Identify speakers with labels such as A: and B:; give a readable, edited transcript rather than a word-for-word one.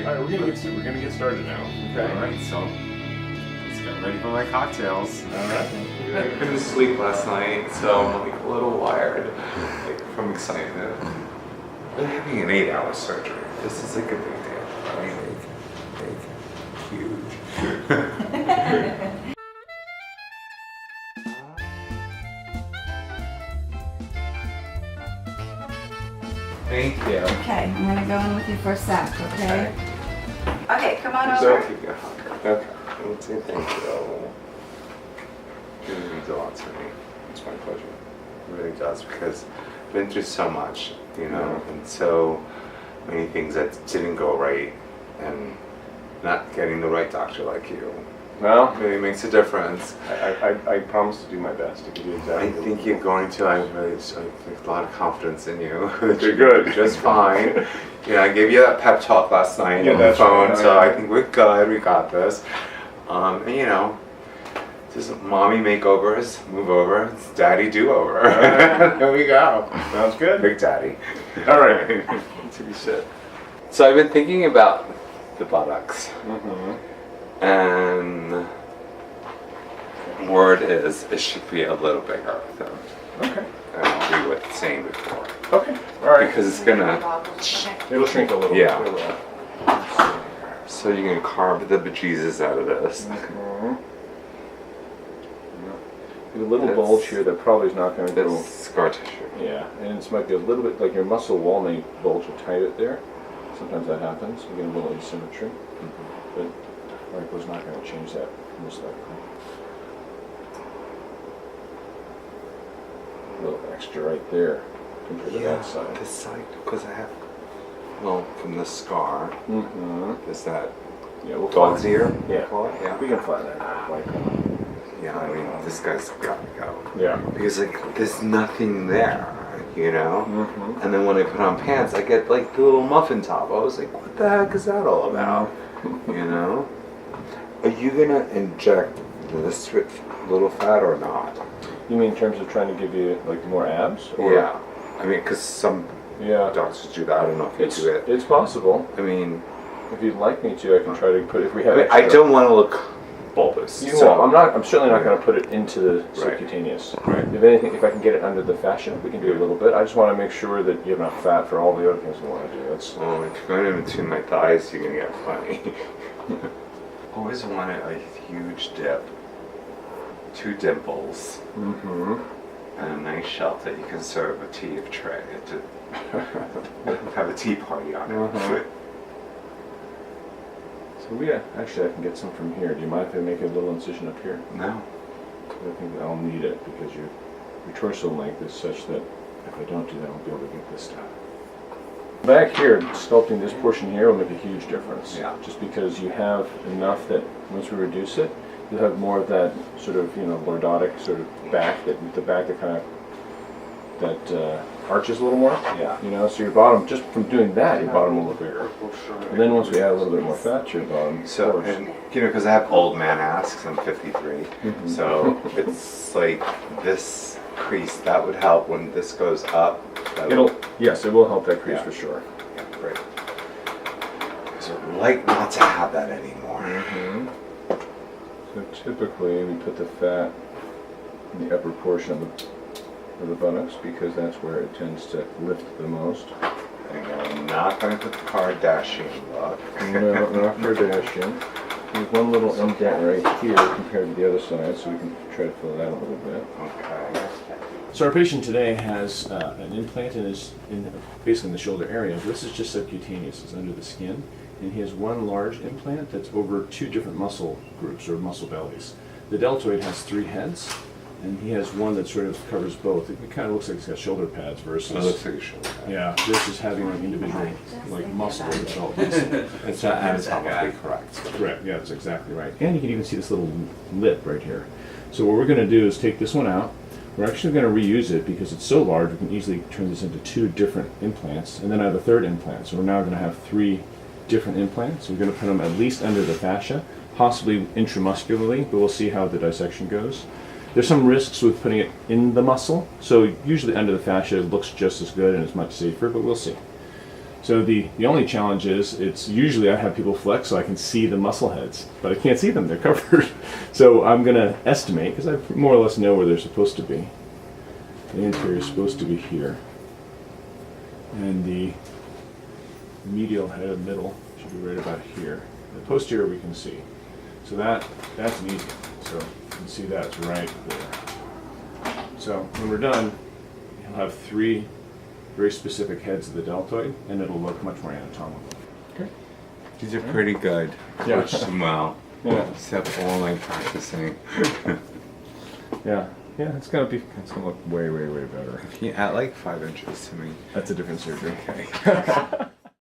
A: All right, we're gonna get started now. Okay.
B: All right, so let's get ready for my cocktails.
A: All right.
B: I couldn't sleep last night, so I'm like a little wired, like from excitement. But having an 8-hour surgery, this is like a big deal. Right? Like, huge. Thank you.
C: Okay, I'm gonna go in with you for a sec, okay? Okay, come on
B: So,
C: over.
B: okay. Let's say thank you. It means a lot to me.
A: It's my pleasure.
B: It really does, because I've been through so much, you know, and so many things that didn't go right, and not getting the right doctor like you
A: Well,
B: really makes a difference.
A: I promise to do my best to give you exactly.
B: I think you're going to. I have a lot of confidence in you. That
A: You're
B: you're
A: good.
B: just fine. You know, I gave you that pep talk last night on the
A: that's
B: phone,
A: right.
B: so I think we're good. We got this. And you know, just mommy makeovers, move over. It's daddy do over.
A: Right.
B: There we go.
A: Sounds good.
B: Big daddy.
A: All right. To be said.
B: So I've been thinking about the buttocks,
A: Mm-hmm.
B: and word is it should be a little bigger than
A: Okay.
B: we were saying before,
A: Okay. All right.
B: because it's gonna.
A: It'll shrink a little.
B: Yeah.
A: It will.
B: So you're gonna carve the bejesus out of this.
A: Mhm. A little
B: That's-
A: bulge here that probably is not going to
B: That's
A: go.
B: scar tissue.
A: Yeah, and this might be a little bit like your muscle wall may bulge or tight it there. Sometimes that happens. You get a little asymmetry, but Michael's not going to change that most likely. A little extra right there compared to that side.
B: This side, because I have. Well, from the scar,
A: Mm-hmm.
B: is that
A: Yeah, we'll
B: dog's
A: flatten-
B: ear?
A: Yeah,
B: Yeah.
A: we can flatten that out. Like,
B: Yeah, I mean, this guy's gotta go.
A: yeah.
B: Because like, there's nothing there, you know.
A: Mm-hmm.
B: And then when I put on pants, I get like the little muffin top. I was like, what the heck is that all about? You know? Are you gonna inject this with little fat or not?
A: You mean in terms of trying to give you like more abs? Or?
B: Yeah. I mean, because some
A: Yeah.
B: doctors do that. I don't know if you do it.
A: It's possible.
B: I mean,
A: If you'd like me to, I can try to put if we have.
B: I
A: extra.
B: don't want to look bulbous.
A: You
B: so
A: won't. I'm certainly not going to put it into the
B: Right.
A: subcutaneous.
B: Right.
A: If anything, if I can get it under the fascia, we can do a little bit. I just want to make sure that you have enough fat for all the other things we want to do. That's
B: Oh, if you're going in between my thighs, you're gonna get funny. Always wanted a huge dip, 2 dimples,
A: mm-hmm.
B: and a nice shelf that you can serve a tea of tray to have a tea party on it.
A: Mhm. So we actually I can get some from here. Do you mind if I make a little incision up here?
B: No.
A: I think I'll need it because your torso length is such that if I don't do that, I won't be able to get this stuff. Back here, sculpting this portion here will make a huge difference.
B: Yeah.
A: Just because you have enough that once we reduce it, you'll have more of that sort of, you know, lordotic sort of back, that kind of, that arches a little more.
B: Yeah.
A: You know, so your bottom, just from doing that, your bottom will look bigger. And then once we add a little bit more fat to your bottom,
B: So,
A: of course.
B: and you know, because I have old man ass, 'cause I'm 53,
A: Mhm.
B: so it's like this crease, that would help when this goes up. That
A: It'll,
B: would,
A: yes, it will help that crease
B: Yeah.
A: for sure.
B: yeah, great. So I'd like not to have that anymore.
A: Mm-hmm. So typically we put the fat in the upper portion of the buttocks because that's where it tends to lift the most.
B: And I'm not going to put the Kardashian look.
A: No, not Kardashian. There's one little indent right here compared to the other side, so we can try to fill that a little bit.
B: Okay.
D: So our patient today has an implant basically in the shoulder area. This is just subcutaneous, it's under the skin. And he has one large implant that's over 2 different muscle groups or muscle bellies. The deltoid has 3 heads, and he has one that sort of covers both. It kind of looks like he's got shoulder pads versus...
B: It looks like a shoulder.
D: Yeah, this is having like individual like muscle developments.
B: It's anatomically correct.
D: Correct, yeah, that's exactly right. And you can even see this little lip right here. So what we're going to do is take this one out. We're actually going to reuse it because it's so large we can easily turn this into 2 different implants. And then I have a 3rd implant. So we're now going to have 3 different implants. We're going to put them at least under the fascia, possibly intramuscularly, but we'll see how the dissection goes. There's some risks with putting it in the muscle. So usually under the fascia it looks just as good and is much safer, but we'll see. So the only challenge is, it's usually I have people flex so I can see the muscle heads, but I can't see them, they're covered. So I'm gonna estimate, because I more or less know where they're supposed to be. The anterior is supposed to be here. And the medial head, middle, should be right about here. The posterior we can see. So that's an easy one. So you can see that's right there. So when we're done, you'll have 3 very specific heads of the deltoid, and it'll look much more anatomical.
A: Okay.
B: These are pretty good.
A: Yeah.
B: Coached them well.
A: Yeah.
B: Except all like practicing.
A: Yeah. Yeah, it's gonna look way, way, way better.
B: At like 5 inches to me.
A: That's a different surgery.
B: Okay.